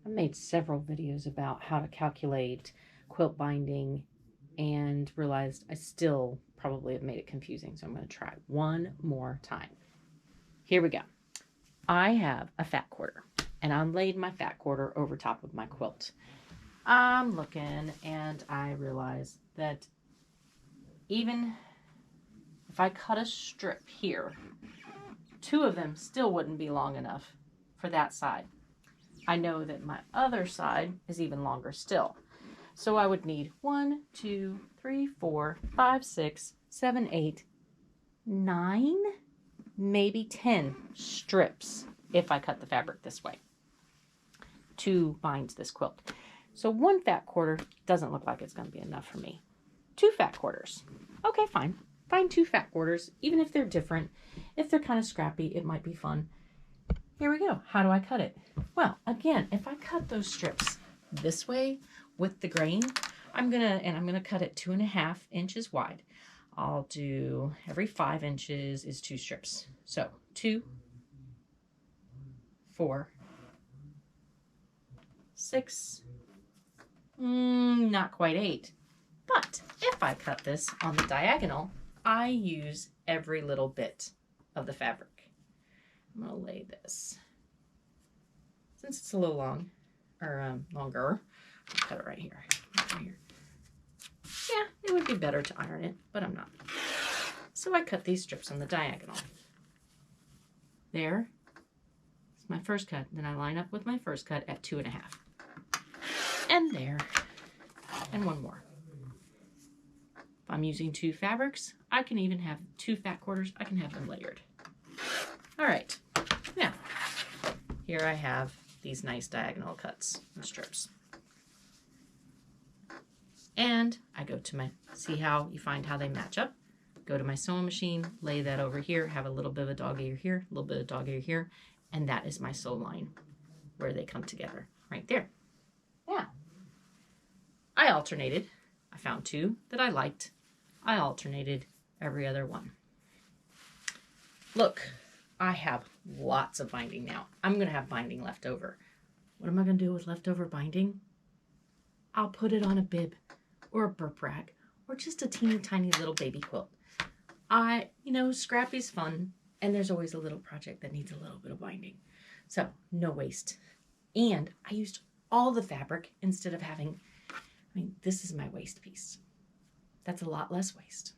I made several videos about how to calculate quilt binding and realized I still probably have made it confusing. So I'm going to try one more time. Here we go. I have a fat quarter and I laid my fat quarter over top of my quilt. I'm looking and I realize that even if I cut a strip here, two of them still wouldn't be long enough for that side. I know that my other side is even longer still. So I would need 1, 2, 3, 4, 5, 6, 7, 8, 9, maybe 10 strips if I cut the fabric this way to bind this quilt. So one fat quarter doesn't look like it's going to be enough for me. 2 fat quarters. Okay, fine. Find 2 fat quarters, even if they're different. If they're kind of scrappy, it might be fun. Here we go. How do I cut it? Well, again, if I cut those strips this way with the grain, I'm gonna cut it 2.5 inches wide. I'll do every 5 inches is 2 strips. So 2, 4, 6, not quite 8. But if I cut this on the diagonal, I use every little bit of the fabric. I'm going to lay this. Since it's a little long, or longer, I'll cut it right here. Right here. Yeah, it would be better to iron it, but I'm not. So I cut these strips on the diagonal. There is my first cut. Then I line up with my first cut at 2.5. And there. And one more. If I'm using 2 fabrics, I can even have 2 fat quarters. I can have them layered. All right. Now, here I have these nice diagonal cuts and strips. And I go to my, see how you find how they match up? Go to my sewing machine, lay that over here, have a little bit of a dog ear here, a little bit of dog ear here, and that is my sew line where they come together, right there. Now, I alternated. I found 2 that I liked. I alternated every other one. Look, I have lots of binding now. I'm going to have binding left over. What am I going to do with leftover binding? I'll put it on a bib or a burp rag or just a teeny tiny little baby quilt. Scrappy's fun, and there's always a little project that needs a little bit of binding. So, no waste. And I used all the fabric instead of having, this is my waste piece. That's a lot less waste.